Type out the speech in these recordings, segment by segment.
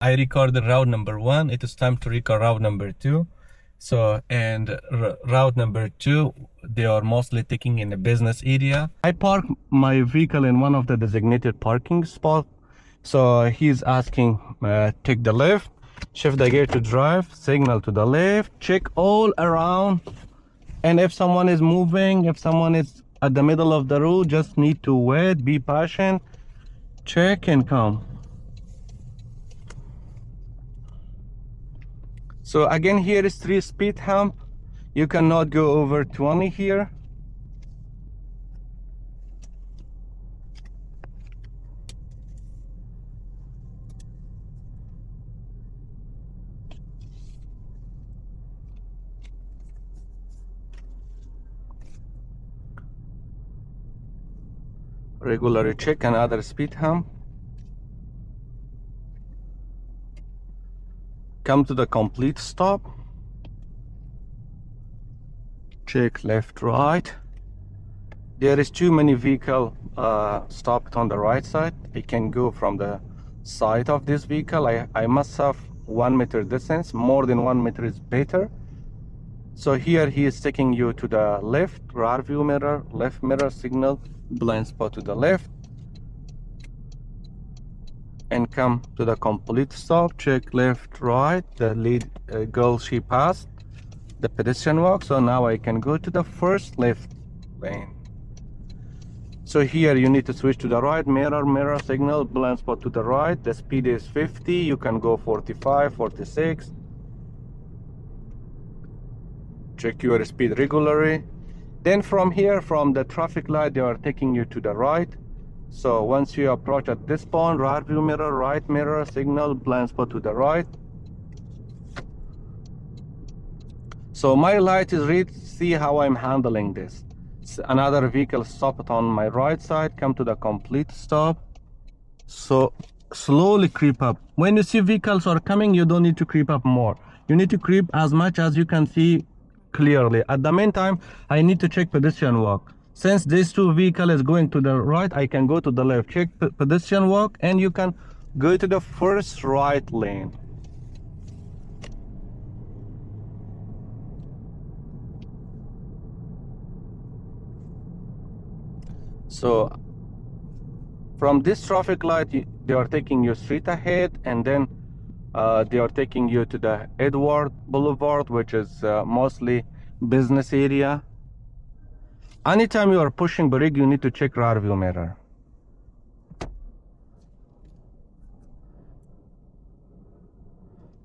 I recorded route number 1. It is time to record route number 2. So, and route number 2, they are mostly taking in a business area. I park my vehicle in one of the designated parking spots. So he's asking, take the left, shift the gear to drive, signal to the left, check all around. And if someone is moving, if someone is at the middle of the road, just need to wait, be patient, check and come. So again, here is 3-speed hump. You cannot go over 20 here. Regularly check another speed hump. Come to the complete stop. Check left, right. There is too many vehicle stopped on the right side. I can go from the side of this vehicle. I must have 1 meter distance. More than 1 meter is better. So here he is taking you to the left, rear view mirror, left mirror signal, blind spot to the left, and come to the complete stop. Check left, right. The lead girl, she passed the pedestrian walk, so now I can go to the first left lane. So here you need to switch to the right, mirror signal, blind spot to the right. The speed is 50. You can go 45, 46. Check your speed regularly. Then from here, from the traffic light, they are taking you to the right. So once you approach at this point, rear view mirror, right mirror signal, blind spot to the right. So my light is red. See how I'm handling this. Another vehicle stopped on my right side. Come to the complete stop. So slowly creep up. When you see vehicles are coming, you don't need to creep up more. You need to creep as much as you can see clearly. At the meantime, I need to check pedestrian walk. Since these two vehicles is going to the right, I can go to the left. Check pedestrian walk, and you can go to the first right lane. So from this traffic light, they are taking you straight ahead, and then they are taking you to the Edward Boulevard, which is mostly business area. Anytime you are pushing brake, you need to check rear view mirror.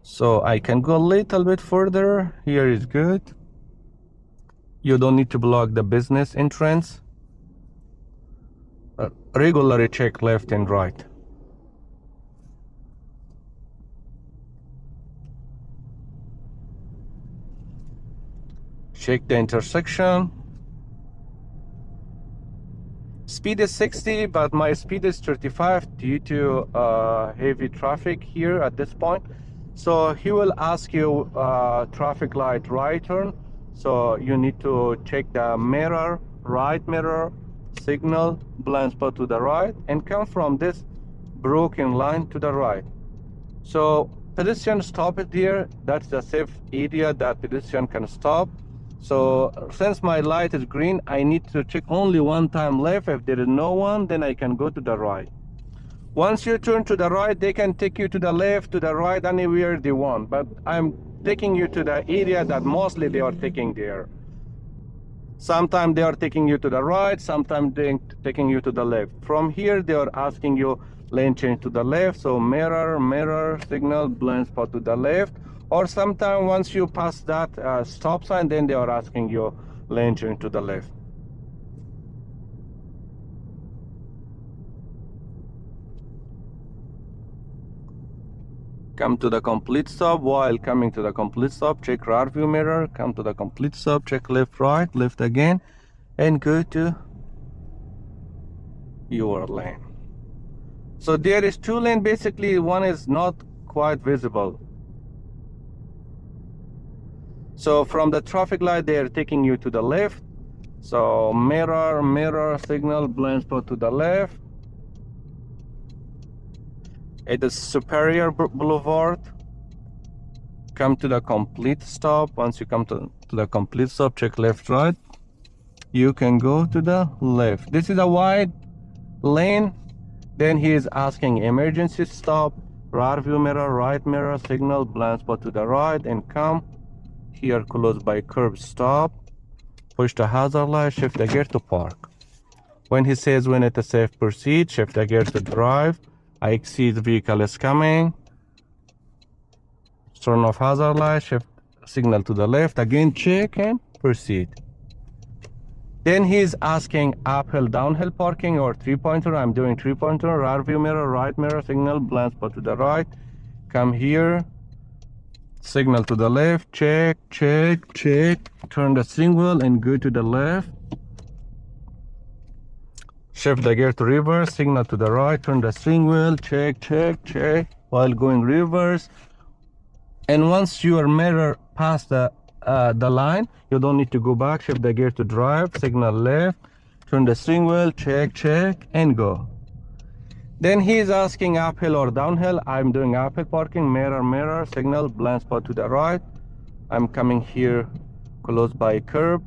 So I can go a little bit further. Here is good. You don't need to block the business entrance. Regularly check left and right. Check the intersection. Speed is 60, but my speed is 35 due to heavy traffic here at this point. So he will ask you traffic light right turn. So you need to check the mirror, right mirror, signal, blind spot to the right, and come from this broken line to the right. So pedestrian stop it here. That's the safe area that pedestrian can stop. So since my light is green, I need to check only one time left. If there is no one, then I can go to the right. Once you turn to the right, they can take you to the left, to the right, anywhere they want. But I'm taking you to the area that mostly they are taking there. Sometimes they are taking you to the right, sometimes they're taking you to the left. From here, they are asking you lane change to the left. So mirror signal, blind spot to the left. Or sometimes once you pass that stop sign, then they are asking you lane change to the left. Come to the complete stop. While coming to the complete stop, check rear view mirror. Come to the complete stop, check left, right, left again, and go to your lane. So there is two lanes. Basically, one is not quite visible. So from the traffic light, they are taking you to the left. So mirror signal, blind spot to the left. It is Superior Boulevard. Come to the complete stop. Once you come to the complete stop, check left, right. You can go to the left. This is a wide lane. Then he is asking emergency stop, rear view mirror, right mirror, signal, blind spot to the right, and come here close by curb stop. Push the hazard light, shift the gear to park. When he says when it is safe, proceed, shift the gear to drive. I see the vehicle is coming. Turn off hazard light, shift signal to the left, again check and proceed. Then he's asking uphill, downhill parking or three-pointer. I'm doing three-pointer, rear view mirror, right mirror, signal, blind spot to the right. Come here, signal to the left, check, check, check. Turn the steering wheel and go to the left. Shift the gear to reverse, signal to the right, turn the steering wheel, check, check, check, while going reverse. And once your mirror past the line, you don't need to go back. Shift the gear to drive, signal left, turn the steering wheel, check, check, and go. Then he's asking uphill or downhill. I'm doing uphill parking, mirror, mirror, signal, blind spot to the right. I'm coming here close by curb.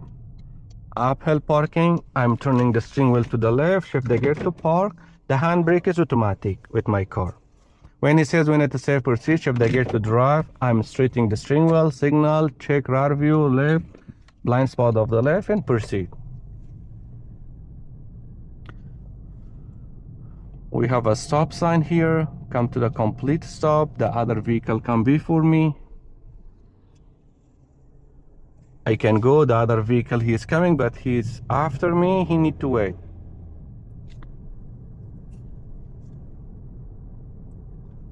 Uphill parking, I'm turning the steering wheel to the left, shift the gear to park. The handbrake is automatic with my car. When he says when it is safe, proceed, shift the gear to drive. I'm straightening the steering wheel, signal, check rear view, left, blind spot of the left, and proceed. We have a stop sign here. Come to the complete stop. The other vehicle come before me. I can go. The other vehicle, he is coming, but he's after me. He need to wait.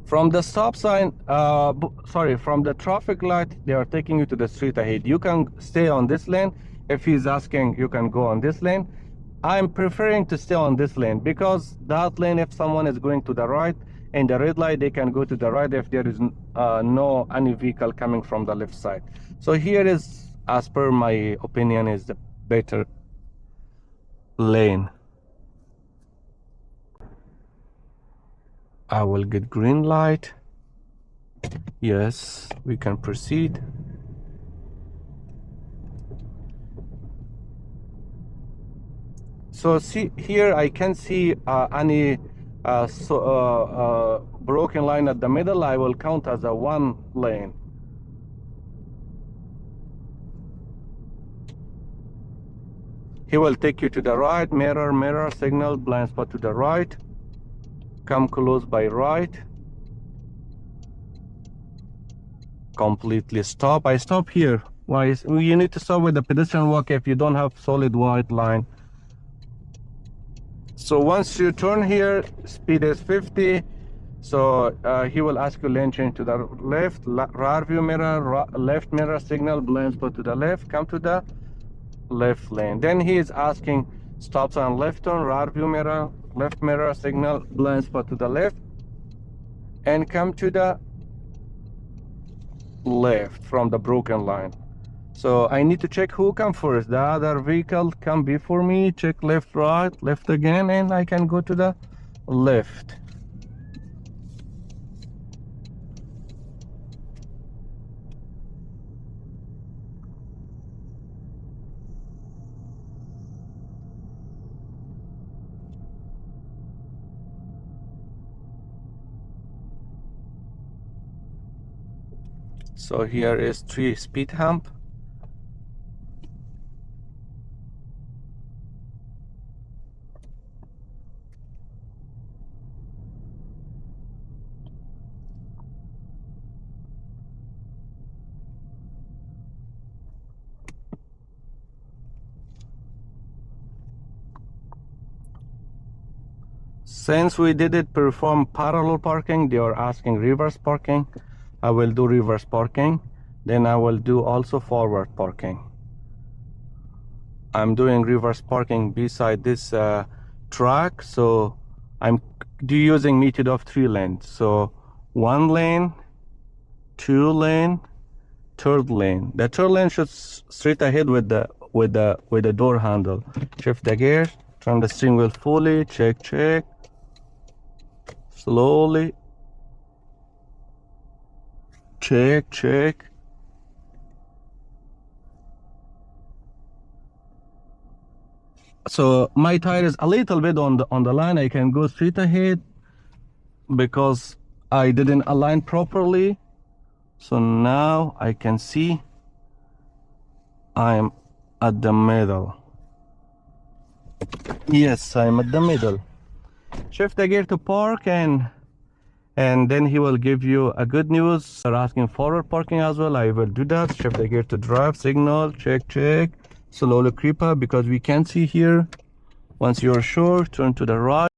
From the stop sign, from the traffic light, they are taking you to the street ahead. You can stay on this lane. If he's asking, you can go on this lane. I'm preferring to stay on this lane because that lane, if someone is going to the right and the red light, they can go to the right if there is no any vehicle coming from the left side. So here is, as per my opinion, is the better lane. I will get green light. Yes, we can proceed. So see here, I can see any broken line at the middle. I will count as a one lane. He will take you to the right, mirror, mirror, signal, blind spot to the right. Come close by right. Completely stop. I stop here. Why? You need to stop with the pedestrian walk if you don't have solid white line. So once you turn here, speed is 50. So he will ask you lane change to the left, rear view mirror, left mirror, signal, blind spot to the left. Come to the left lane. Then he is asking stop sign, left turn, rear view mirror, left mirror, signal, blind spot to the left, and come to the left from the broken line. So I need to check who come first. The other vehicle come before me, check left, right, left again, and I can go to the left. So here is 3 speed hump. Since we didn't perform parallel parking, they are asking reverse parking. I will do reverse parking. Then I will do also forward parking. I'm doing reverse parking beside this track. So I'm using method of 3 lanes. So 1 lane, 2 lane, 3rd lane. The 3rd lane should straight ahead with the door handle. Shift the gear, turn the steering wheel fully, check, check. Slowly check. So my tire is a little bit on the line. I can go straight ahead because I didn't align properly. So now I can see I'm at the middle. Yes, I'm at the middle. Shift the gear to park, and then he will give you a good news. They're asking forward parking as well. I will do that. Shift the gear to drive, signal, check. Slowly creep up because we can't see here. Once you're sure, turn to the right.